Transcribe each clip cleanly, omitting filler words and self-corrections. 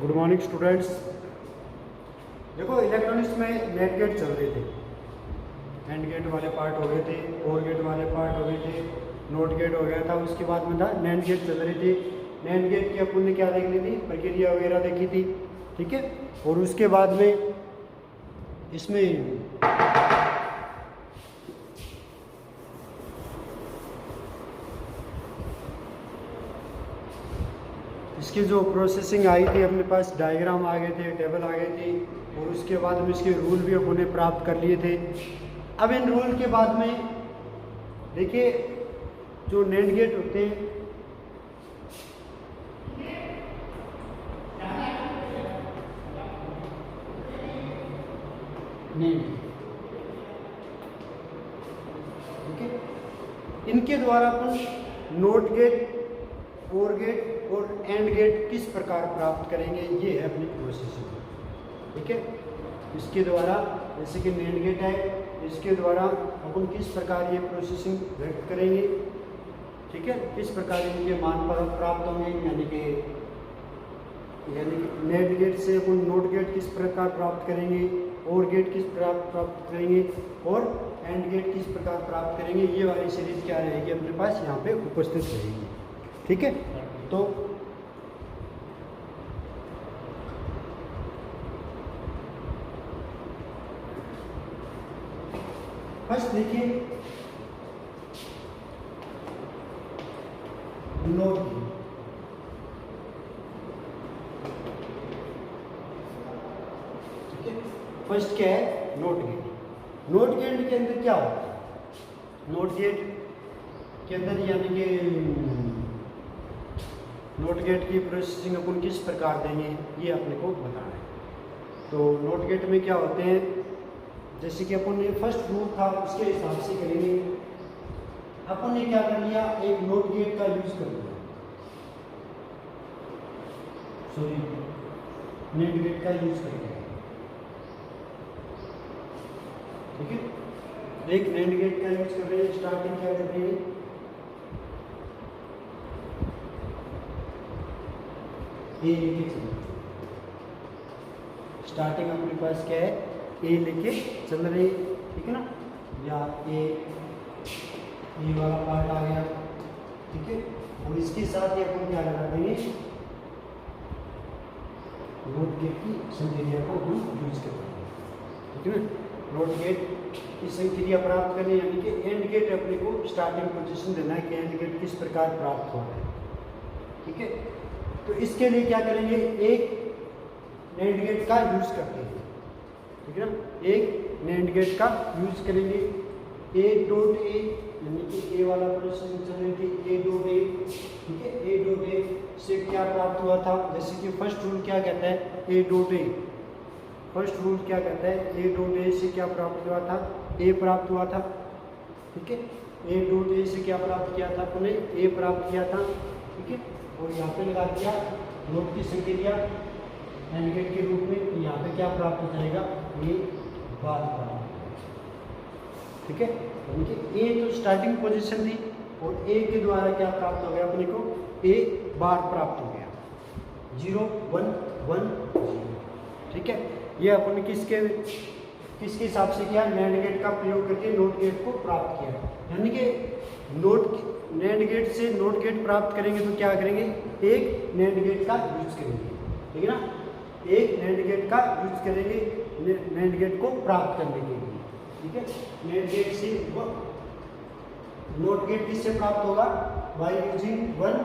Good morning students. देखो electronics में net gate चल रहे थे, एंड गेट वाले पार्ट हो गए थे, और गेट वाले पार्ट हो गए थे, नोट गेट हो गया था। उसके बाद में था नैंड गेट चल रही थी। नैंड गेट की अपन ने क्या देख ली थी, प्रक्रिया वगैरह देखी थी, ठीक है। और उसके बाद में इसमें इसकी जो प्रोसेसिंग आई थी अपने पास, डायग्राम आ गए थे, टेबल आ गए थे, और उसके बाद में इसके रूल भी अपन ने प्राप्त कर लिए थे। अब इन रूल के बाद में देखिए जो नैंड गेट होते हैं ठीक है, इनके द्वारा अपन नोट गेट, और गेट और एंड गेट किस प्रकार प्राप्त करेंगे, ये है अपनी प्रोसेसिंग, ठीक है। इसके द्वारा जैसे कि नैंड गेट है, इसके द्वारा अपन किस प्रकार ये प्रोसेसिंग व्यक्त करेंगे, ठीक है, किस प्रकार इनके मान पर प्राप्त होंगे, यानी कि नैंड गेट से अपन नोट गेट किस प्रकार प्राप्त करेंगे, और गेट किस प्रकार प्राप्त करेंगे, और एंड गेट किस प्रकार प्राप्त करेंगे। ये वाली सीरीज क्या रहेगी अपने पास यहाँ पे उपस्थित रहेगी, ठीक है। तो फर्स्ट देखिए नोट गेट, ठीक है। फर्स्ट क्या है, नोट गेट। नोट गेट के अंदर क्या होता है, नोट गेट के अंदर यानी कि नोट गेट की प्रोसेसिंग अपन किस प्रकार देंगे, ये अपने को बताना है। तो नोट गेट में क्या होते हैं, जैसे कि अपन ने फर्स्ट रूल था उसके हिसाब से करेंगे। अपन ने क्या कर लिया, एक नोट गेट का यूज कर लिया, सॉरी नैंड गेट का यूज करके, ठीक है। एक नैंड गेट का यूज कर रहे हैं, स्टार्टिंग क्या कर रहे हैं, ए लेके चल, स्टार्टिंग अपने पास क्या है, ए लेके चल रहे, ठीक है ना, या ए वाला पार्ट आ गया, ठीक है। और इसके साथ ही अपन क्या लगा देंगे, नोट गेट की संक्रिया को हम यूज करते हैं, ठीक है ना। नोट गेट की संक्रिया प्राप्त करने, यानी कि एंड गेट अपने को स्टार्टिंग पोजीशन देना है कि एंड गेट किस प्रकार प्राप्त हो रहा है, ठीक है। तो इसके लिए क्या करेंगे, एक नैंड गेट का यूज करते हैं, ठीक है ना। एक नैंड गेट का यूज करेंगे, ए डॉट ए, यानी कि ए वाला प्रोसेसिंग चल रही थी, ए डॉट ए, ठीक है। ए डॉट ए से क्या प्राप्त हुआ था, जैसे कि फर्स्ट रूल क्या कहता है, A dot A, first rule क्या कहता है, ए डॉट ए से क्या प्राप्त हुआ था, ए प्राप्त हुआ था, ठीक है। ए डॉट ए से क्या प्राप्त किया था अपने, ए प्राप्त किया था, ठीक है। और यहाँ पे लगा दिया नोट की संक्रिया एंड गेट के रूप में, तो यहाँ पे क्या प्राप्त हो जाएगा, ये बार प्राप्त, ठीक है। यानी कि ए तो स्टार्टिंग पोजीशन थी, और ए के द्वारा क्या प्राप्त हो गया अपने को, ए बार प्राप्त हो गया, 0 1 1 0, ठीक है। ये अपन किसके हिसाब से किया, नैंड गेट का प्रयोग करके नोट गेट को प्राप्त किया, यानी कि नैंड गेट से नोट गेट प्राप्त करेंगे तो क्या करेंगे, एक नैंड गेट का यूज करेंगे, ठीक है ना, एक नैंड गेट का यूज करेंगे नैंड गेट को प्राप्त करने के लिए, ठीक है। नैंड गेट से नोट गेट किससे प्राप्त होगा, by using one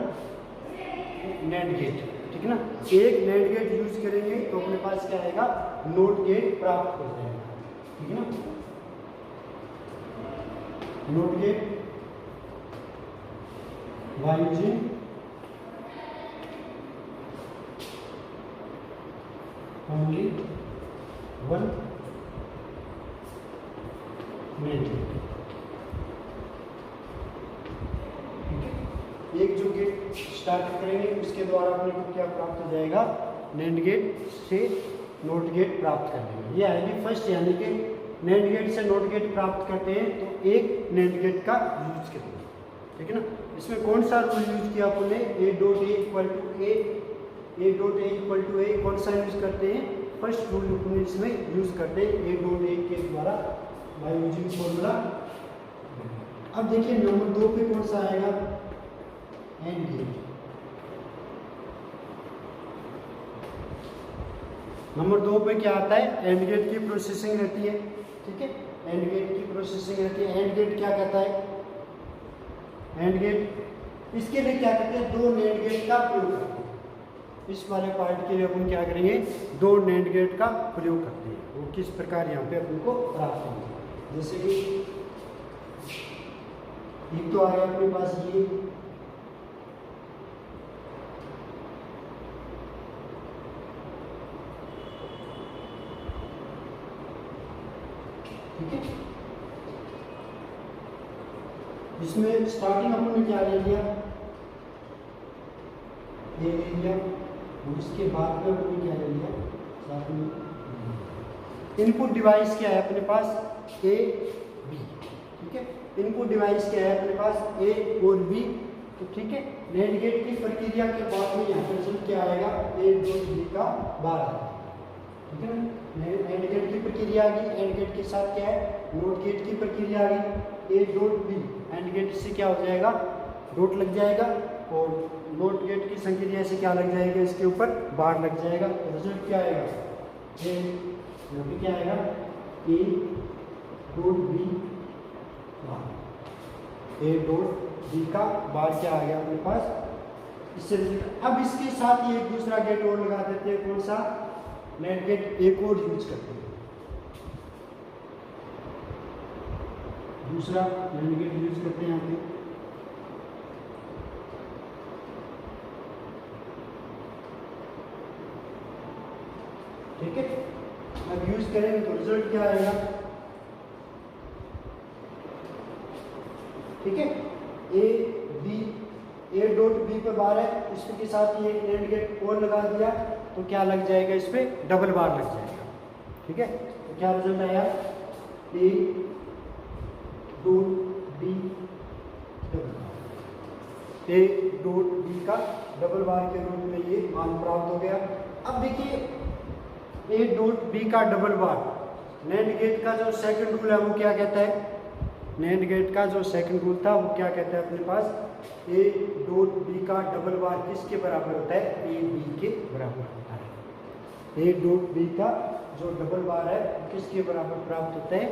NAND gate, ठीक है ना। एक नैंड गेट यूज करेंगे तो अपने पास क्या आएगा, नोट गेट प्राप्त हो जाएगा, ठीक है ना। NOT gate by using only one nand gate, ठीक है। एक जो गेट स्टार्ट करेंगे उसके द्वारा अपने को क्या प्राप्त हो जाएगा, नैंड गेट से नोट गेट प्राप्त कर लेंगे। ये आएगी फर्स्ट, यानी कि नैंड गेट से नोट गेट प्राप्त करते हैं तो एक नैंड गेट का यूज करेंगे, ठीक है ना। इसमें कौन सा रूल यूज किया आपने, A dot A equal to A, A dot A equal to A कौन सा यूज करते हैं, फर्स्ट रूल इसमें यूज करते हैं ए डॉट ए के द्वारा बाय यूजिंग फॉर्मूला। अब देखिए नंबर 2 पे कौन सा आएगा, एंड गेट। नंबर 2 पे क्या आता है, एंड गेट की प्रोसेसिंग रहती है। ठीक है, एंड गेट की प्रोसेसिंग रहती है। एंड गेट क्या कहता है, एंड गेट इसके लिए क्या करते हैं, 2 नैंड गेट का प्रयोग करते हैं। इस वाले पार्ट के लिए अपन क्या करेंगे, 2 नैंड गेट का प्रयोग करते हैं। वो किस प्रकार यहाँ पे अपन को प्राप्त होंगे, जैसे कि एक तो आ गया अपने पास ये, ठीक है, इसमें स्टार्टिंग अपन ने क्या ले लिया, ये ले लिया, और इसके बाद में अपन ने क्या ले लिया, साथ में इनपुट डिवाइस क्या है अपने पास, ए बी। ठीक है, इनपुट डिवाइस क्या है अपने पास, ए और बी। तो ठीक है, नैंड गेट की प्रक्रिया के बाद में यहाँ पर रिजल्ट क्या आएगा, ए डॉट बी का बार आएगा। ठीक है ना, एंड गेट की प्रक्रिया आ गई, एंड गेट के साथ क्या है, नोट गेट की प्रक्रिया आ गई, A dot B, and gate से क्या हो जाएगा, डॉट लग जाएगा, और नोट गेट की संक्रिया से क्या लग जाएगा, इसके ऊपर बार लग जाएगा। तो रिजल्ट क्या आएगा, यहाँ पे क्या आएगा, A dot B bar, A dot B का बार क्या आ गया अपने पास। इससे अब इसके साथ ही एक दूसरा गेट और लगा देते हैं, कौन सा, नैंड गेट एक और यूज करते हैं, दूसरा नैंड गेट यूज करते हैं यहाँ पे। ठीक है, अब यूज करेंगे तो रिजल्ट क्या आएगा, ठीक है, A B, A dot B पे बार है, इसके साथ ही एक नैंड गेट और लगा दिया, तो क्या लग जाएगा, इस पे डबल बार लग जाएगा। ठीक है, तो क्या रिजल्ट आया, A dot B double bar, A dot B का डबल बार के रूप में ये मान प्राप्त हो गया। अब देखिए ए डॉट बी का डबल बार, नैंड गेट का जो सेकंड रूल है वो क्या कहता है, नैंड गेट का जो सेकंड रूल था वो क्या कहता है अपने पास, ए डॉट बी का डबल बार किसके बराबर होता है, ए बी के बराबर होता है। ए डॉट बी का जो डबल बार है किसके बराबर प्राप्त होता है,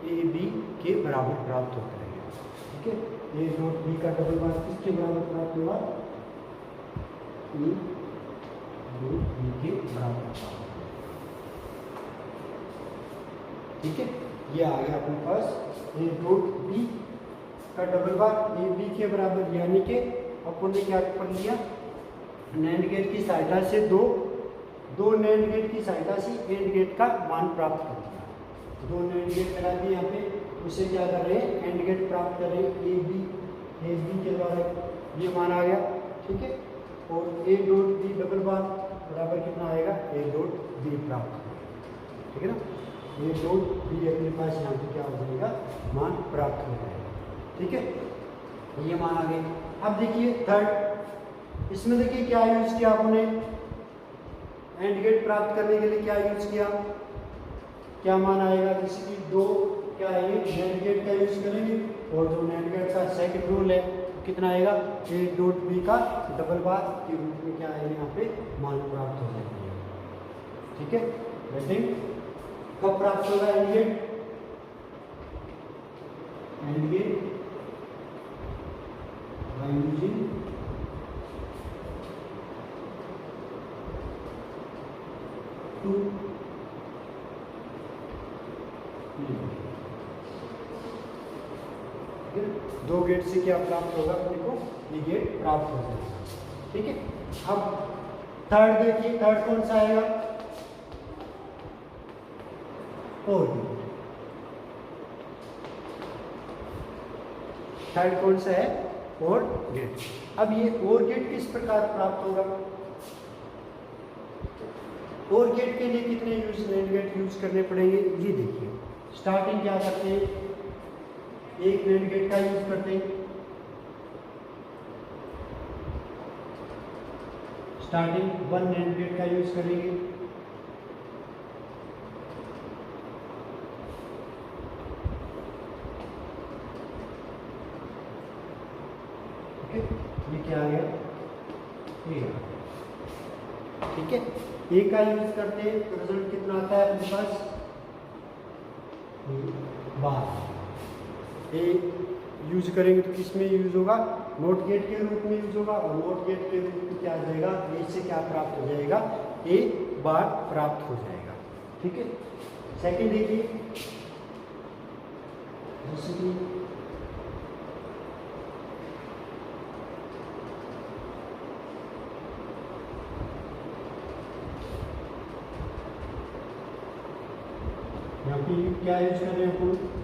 ए बी के बराबर प्राप्त होता है। ठीक है, ए डॉट बी का डबल बार किसके बराबर प्राप्त हुआ, ए डॉट बी के बराबर। ठीक है, ये आ गया अपने पास ए डॉट बी का डबल बार ए बी के बराबर, यानी कि अपन ने क्या पढ़ लिया, नैंड गेट की सहायता से दो नैंड गेट की सहायता से एंड गेट का मान प्राप्त कर दिया। दो नैंड गेट लगा दिए यहाँ पे, उसे क्या कर रहे हैं, एंड गेट प्राप्त कर रहे हैं, ए बी के द्वारा ये मान आ गया। ठीक है, और ए डॉट बी डबल बार बराबर कितना आएगा, ए डॉट बी प्राप्त। ठीक है ना, ये डॉट बी अपने पास यहाँ पे क्या हो जाएगा, मान प्राप्त हो जाएगा। ठीक है, ये मान आ गए। अब देखिए थर्ड, इसमें देखिए क्या यूज किया आपने, एंड गेट प्राप्त करने के लिए क्या यूज किया, क्या मान आएगा, जैसे कि दो क्या है, नैंड गेट का यूज करेंगे, और जो नैंड गेट का सेकंड रूल है कितना आएगा, ए डॉट बी का डबल बार के रूप में क्या आएगा, यहाँ पे मान प्राप्त हो जाएगा। ठीक है, रेटिंग कब प्राप्त होगा, and gate by using two दो गेट से क्या प्राप्त होगा अपने को, ये गेट प्राप्त हो जाएगा। ठीक है, अब थर्ड देखिए, थर्ड कौन सा आएगा, और गेट। थर्ड कौन सा है, और गेट। अब ये और गेट किस प्रकार प्राप्त होगा, और गेट के लिए कितने नैंड गेट यूज करने पड़ेंगे, ये देखिए। स्टार्टिंग क्या करते हैं, एक नैंड गेट का यूज करते हैं, स्टार्टिंग 1 NAND गेट का यूज करेंगे। ओके, ये क्या आ गया, ए। ठीक है, ए का यूज करते हैं तो रिजल्ट कितना आता है अपने पास, 12। ए यूज करेंगे तो किस में यूज होगा, नोट गेट के रूप में यूज होगा, और नोट गेट के रूप में क्या आ जाएगा, ए से क्या प्राप्त हो जाएगा, ए बार प्राप्त हो जाएगा। ठीक है, सेकंड देखिए, जैसे कि यहाँ पे क्या यूज कर रहे हैं अपन,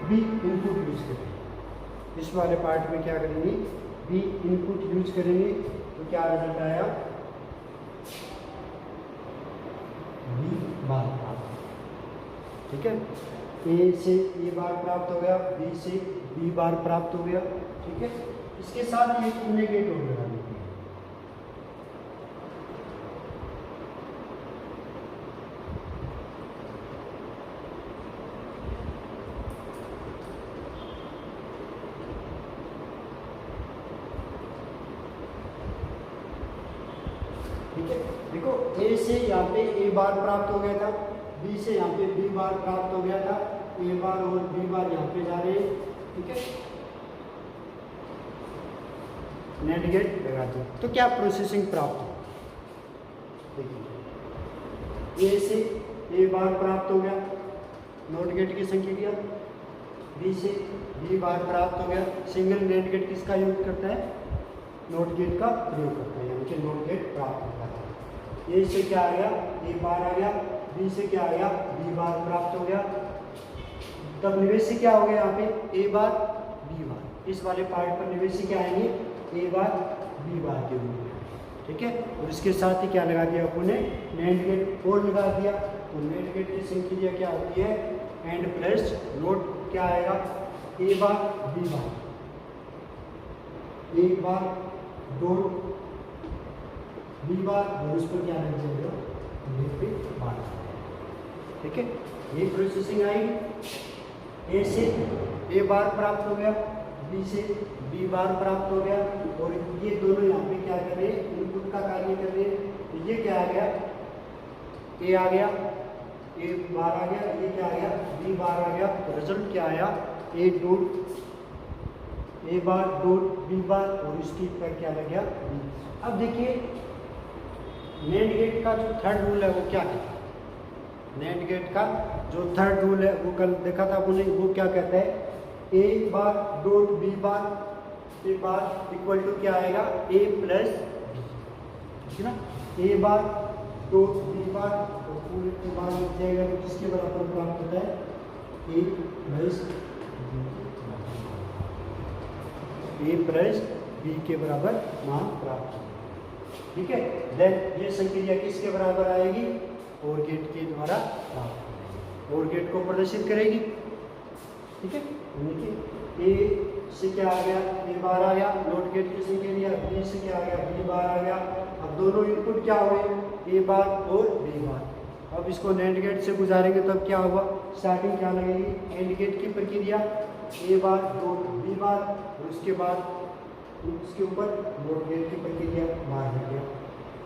बी इनपुट यूज करेंगे। इस वाले पार्ट में क्या करेंगे, बी इनपुट यूज करेंगे तो क्या रिजल्ट आया, बी बार प्राप्त। ठीक है, ए से ए बार प्राप्त हो गया, बी से बी बार प्राप्त हो गया। ठीक है, इसके साथ ये पुण्य गेट हो गया। ठीक है, देखो ए से यहाँ पे ए बार प्राप्त हो गया था, बी से यहाँ पे बी बार प्राप्त हो गया था, ए बार और बी बार यहाँ पे जा रहे हैं। ठीक है, नेट गेट लगा दिया तो क्या प्रोसेसिंग प्राप्त हो, देखिए ए से ए बार प्राप्त हो गया, नोट गेट की संख्या दिया, बी से बी बार प्राप्त हो गया। सिंगल नेट गेट किसका यूज करता है, नोट गेट का प्रयोग करता है, यानी कि नोट गेट प्राप्त होता है। ए से क्या आ गया, ए बार आ गया, बी से क्या आ गया, बी बार प्राप्त हो गया। तब निवेशी क्या हो गया यहाँ पे, ए बार बी बार। इस वाले पार्ट पर निवेशी क्या आएंगे, ए बार बी बार के रूप में। ठीक है, और इसके साथ ही क्या लगा दिया अपन ने, नेट गेट और लगा दिया। तो नेट गेट की संख्या क्या होती है, एंड प्लस नोट क्या आएगा, ए बार बी बार, एक बार दो बी बार, और उस पर क्या लग जाएगा, बार। ठीक है, ये प्रोसेसिंग आई, ए से ए बार प्राप्त हो गया, बी से बी बार प्राप्त हो गया, और ये दोनों यहाँ पे क्या कर रहे हैं, इनपुट का कार्य कर रहे हैं। तो ये क्या आ गया, ए आ गया, ए बार आ गया, ये क्या आ गया, बी बार आ गया। तो रिजल्ट क्या आया, A dot A bar dot B bar, और इसकी पर क्या लग गया, बी। अब देखिए नेट गेट का जो थर्ड रूल है वो क्या कहता है, नेट गेट का जो थर्ड रूल है वो कल देखा था आपने, वो क्या कहता है, A bar dot B bar, A bar equal to क्या आएगा, ए प्लस बी। ठीक है ना, ए बार डॉट बी बार, और पूरे के बाद लिख जाएगा तो किसके बराबर प्राप्त होता है, ए प्लस बी, ए प्लस बी के बराबर मान प्राप्त होगा। ठीक है, देन ये संक्रिया किसके बराबर आएगी, और गेट के द्वारा प्राप्त, और गेट को प्रदर्शित करेगी। ठीक है, ए से क्या आ गया, ए बार आ गया, नोट गेट की संक्रिया, बी से क्या आ गया, बी बार आ गया। अब दोनों इनपुट क्या हुए, ए बार और बी बार। अब इसको नेट गेट से गुजारेंगे तब क्या होगा, स्टार्टिंग क्या लगेगी, एंड गेट की प्रक्रिया, ए बार डॉट बी बार, और उसके बाद उसके ऊपर नोट गेट की प्रक्रिया बाहर लग गया,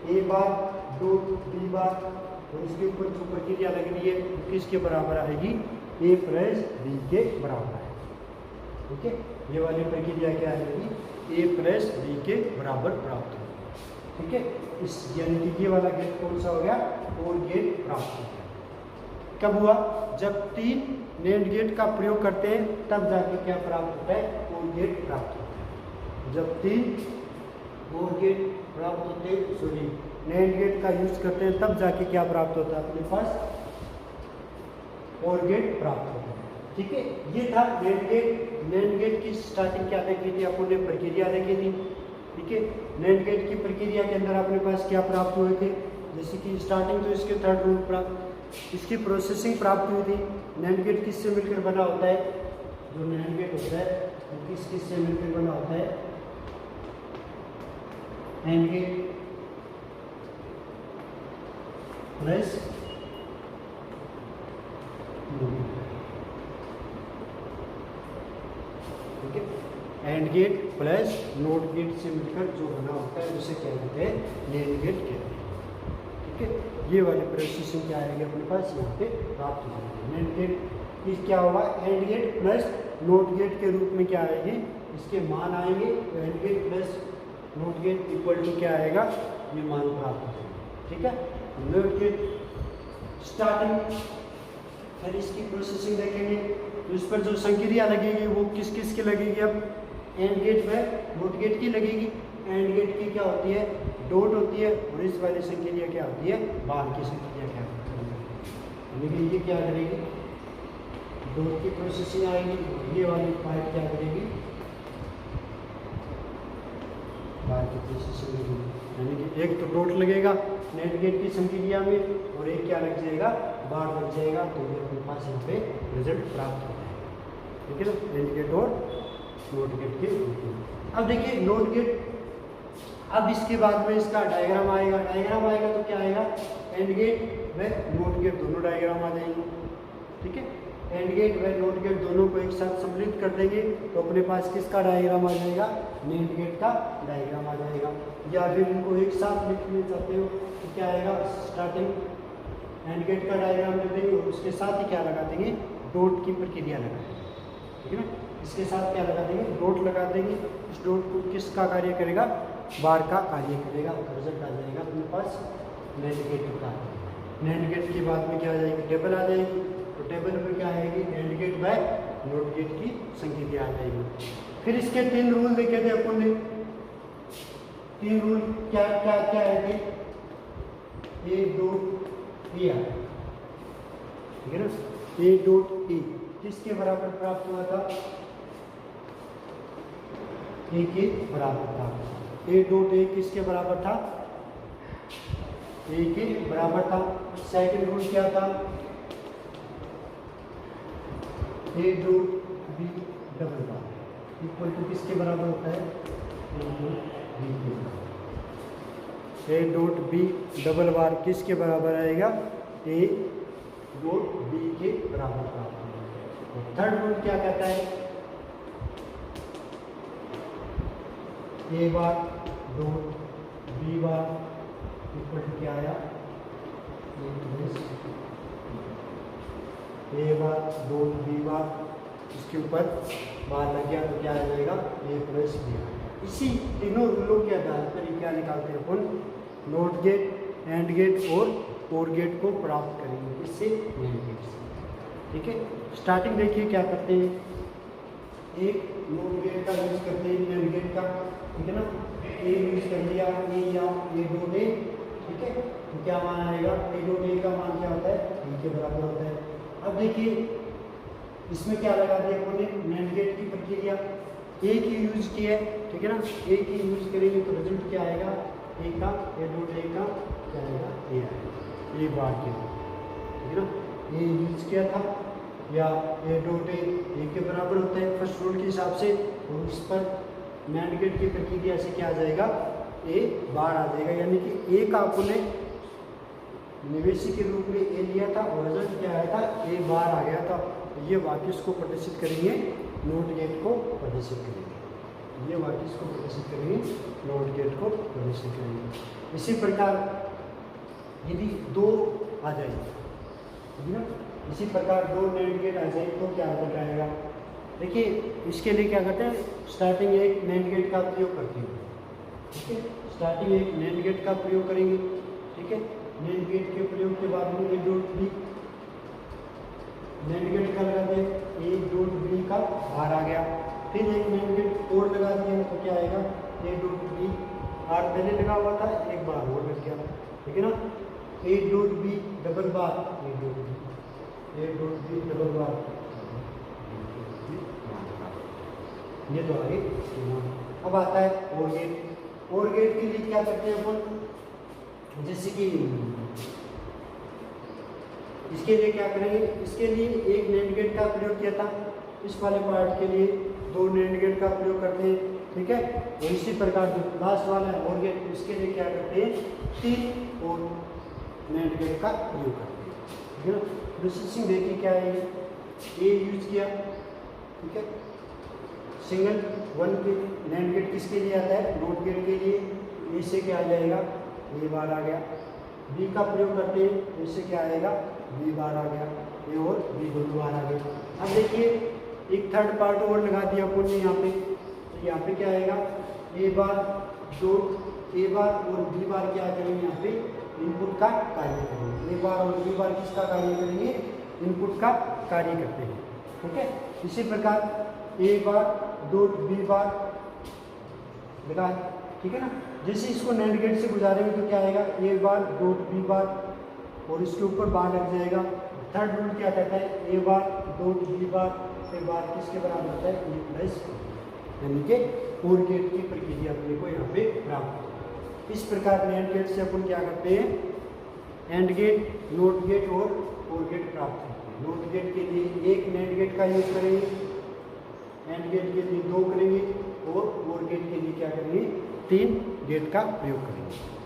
ए बार डॉट बी बार, और उसके ऊपर जो प्रक्रिया लग रही है किसके बराबर आएगी, ए प्लस बी के बराबर आएगी। ठीक है, ये वाली प्रक्रिया क्या आएगी, ए प्लस बी के बराबर प्राप्त होगी। ठीक है, इस यानी कि ये वाला गेट कौन सा हो गया, और गेट प्राप्त हो गया। कब हुआ, जब 3 नेट गेट का प्रयोग करते हैं तब जाके क्या प्राप्त होता है, और गेट प्राप्त होता है। जब 3 और गेट प्राप्त होते हैं, सॉरी नेट गेट का यूज करते हैं तब जाके क्या प्राप्त होता है अपने पास, और गेट प्राप्त होता है। ठीक है, ये था नेट गेट। नेट गेट की स्टार्टिंग क्या देखी थी, आपने प्रक्रिया देखी थी। ठीक है, नेट गेट की प्रक्रिया के अंदर अपने पास क्या प्राप्त हुए थे, जैसे कि स्टार्टिंग तो इसके थर्ड रूल प्राप्त, इसकी प्रोसेसिंग प्राप्त हुई थी। नेट गेट किससे मिलकर बना होता है, जो नेट गेट होता है वो किस से मिलकर बना होता है, एंड गेट प्लस ठीक है, and gate plus not gate से मिलकर जो बना होता है उसे क्या कहते हैं, नेंड गेट कहते हैं। ठीक है, ये वाली प्रोसेसिंग क्या आएगी अपने पास यहाँ पे प्राप्त हो जाएगी। नेंड गेट इस क्या होगा, and gate plus not gate के रूप में क्या आएगी, इसके मान आएंगे। And gate plus not gate equal to क्या आएगा, ये मान प्राप्त हो जाएगा। ठीक है, नोट गेट स्टार्टिंग, फिर इसकी प्रोसेसिंग देखेंगे तो इस पर जो संक्रिया लगेगी वो किस किस की लगेगी, अब एंड गेट व नोट गेट की लगेगी। एंड गेट की क्या होती है, डॉट होती है, और इस वाली संक्रिया क्या होती है, बार की संक्रिया क्या होती है। लेकिन ये क्या करेगी, डॉट की प्रोसेसिंग आएगी, ये वाली पार्ट क्या करेगी, बार की प्रोसेसिंग लगेगी। यानी कि एक तो डॉट लगेगा नेट गेट की संक्रिया में और एक क्या लग जाएगा, बार लग जाएगा, तो ये अपने पास यहाँ पे रिजल्ट प्राप्त हो जाएगा। ठीक है ना, एंड गेट और नोट गेट के रूप में। अब देखिए नोट गेट, अब इसके बाद में इसका डायग्राम आएगा। डायग्राम आएगा तो क्या आएगा, एंड गेट व नोट गेट दोनों डायग्राम आ जाएंगे। ठीक है, एंड गेट व नोट गेट दोनों को एक साथ सम्मिलित कर देंगे तो अपने पास किसका डायग्राम आ जाएगा, नेंड गेट का डायग्राम आ जाएगा। या फिर इनको एक साथ लिखना चाहते हो तो क्या आएगा, स्टार्टिंग एंड गेट का डायग्राम लिख देंगे और उसके साथ ही क्या लगा देंगे, डॉट की प्रक्रिया लगा देंगे। ठीक है ना, इसके साथ क्या लगा देंगे, डॉट लगा देंगे। इस डॉट को किसका कार्य करेगा, बार का कार्य करेगा, रिजल्ट आ जाएगा अपने पास नेंड गेट का। नेंड गेट के बाद में क्या आ जाएगी, टेबल आ जाएगी, तो टेबल में क्या आएगी, and gate by not gate की संक्रिया आ जाएगी। फिर इसके 3 रूल देखे थे अपन ने, 3 रूल क्या क्या क्या है, ए डॉट ए, ठीक है ना, ए डॉट ए किसके बराबर प्राप्त हुआ था, ए के बराबर था। ए डॉट ए किसके बराबर था, ए के बराबर था। सेकंड रूल क्या था, A dot B double bar equal to किसके बराबर होता है, A dot B double bar किसके बराबर आएगा, ए डॉट बी के बराबर प्राप्त होगा। थर्ड रूल क्या कहता है, A bar dot B bar equal to क्या आया, ए बार डॉट बी बार, इसके ऊपर बार लग गया तो क्या आ जाएगा, ए प्लस बी। इसी तीनों रूलों के आधार पर क्या निकालते हैं अपन, नोट गेट, एंड गेट और गेट को प्राप्त करेंगे, इससे नेंड गेट से। ठीक है, स्टार्टिंग देखिए क्या करते हैं, एक नोट गेट का यूज करते हैं, नेंड गेट का, ठीक है ना, ए यूज कर लिया, ए या ए डॉट ए। ठीक है, तो क्या मान आएगा, ए डॉट ए का मान क्या होता है, ए के बराबर होता है। अब देखिए इसमें क्या लगा दिया हमने, नेंड गेट की प्रक्रिया, ए की यूज की है, ठीक है ना, ए की यूज करेंगे तो रिजल्ट क्या आएगा, ए का, ए डॉट ए का क्या आएगा, ए आएगा, ए बार के, ठीक है ना, ए यूज किया था या ए डॉट ए के बराबर होता है फर्स्ट रूल के हिसाब से, और उस पर नेंड गेट की प्रक्रिया से क्या आ जाएगा, ए बार आ जाएगा। यानी कि ए का अपने निवेशी के रूप में ए लिया था और रिजल्ट क्या आया था, ए बार आ गया था। ये वाक्य इसको प्रदर्शित करेंगे, नोट गेट को प्रदर्शित करेंगे, ये वाक्य इसको प्रदर्शित करेंगे, नोट गेट को प्रदर्शित करेंगे। इसी प्रकार यदि 2 आ जाए, ठीक है ना, इसी प्रकार 2 नेंड गेट आ जाए तो क्या रिजल्ट आएगा। देखिए इसके लिए क्या करते हैं, स्टार्टिंग एक नेंड गेट का प्रयोग करते हैं। ठीक है, स्टार्टिंग एक नेंड गेट का प्रयोग करेंगे। ठीक है, नेंड गेट के प्रयोग के बाद में A dot B, nand gate का लगा दें, ए डॉट बी का बार आ गया। फिर एक नेंड गेट और लगा दिया तो क्या आएगा, ए डॉट बी, आर पहले लगा हुआ था, एक बार और लग गया, ठीक है ना, A dot B double bar, A dot B double bar, ये तो आगे। अब आता है और गेट। और गेट के लिए क्या करते हैं अपन, जैसे कि इसके लिए क्या करेंगे, इसके लिए एक नेंड गेट का प्रयोग किया था, इस वाले पार्ट के लिए 2 नेंड गेट का प्रयोग करते हैं। ठीक है। और इसी प्रकार जो लास्ट वाला है और गेट, इसके लिए क्या करते हैं, 3 और NAND गेट का प्रयोग करते हैं, ठीक है ना। प्रोसेसिंग देखिए क्या है, ए यूज किया, ठीक है, सिंगल 1 के NAND गेट किसके लिए आता है, नोट गेट के लिए, ए से क्या आ जाएगा, ए बार आ गया। बी का प्रयोग करते हैं, इससे क्या आएगा, बी बार आ गया, ए और बी दोनों बार आ गया। अब देखिए एक थर्ड पार्ट और लगा दिया अपन ने यहाँ पे, तो यहाँ पे क्या आएगा, ए बार डॉट ए बार और बी बार क्या करेंगे, यहाँ पे इनपुट का कार्य करेंगे। ए बार और बी बार किसका कार्य करेंगे, इनपुट का कार्य करते हैं, ठीक है। इसी प्रकार ए बार डॉट बी बार लगा, ठीक है ना। जैसे इसको NAND गेट से गुजारेंगे तो क्या आएगा, ए बार डॉट बी बार और इसके ऊपर बार लग जाएगा। थर्ड रूल क्या कहता है, ए बार डॉट बी बार पे बार किसके बराबर होता है, ए प्लस, यानी कि और गेट की प्रक्रिया अपने को यहाँ पे प्राप्त हो। इस प्रकार NAND गेट से अपन क्या करते हैं, AND गेट, नोट गेट और गेट प्राप्त करते हैं। नोट गेट के लिए एक NAND गेट का यूज करेंगे, AND गेट के लिए 2 करेंगे और गेट के लिए क्या करेंगे, 3 गेट का प्रयोग करेंगे।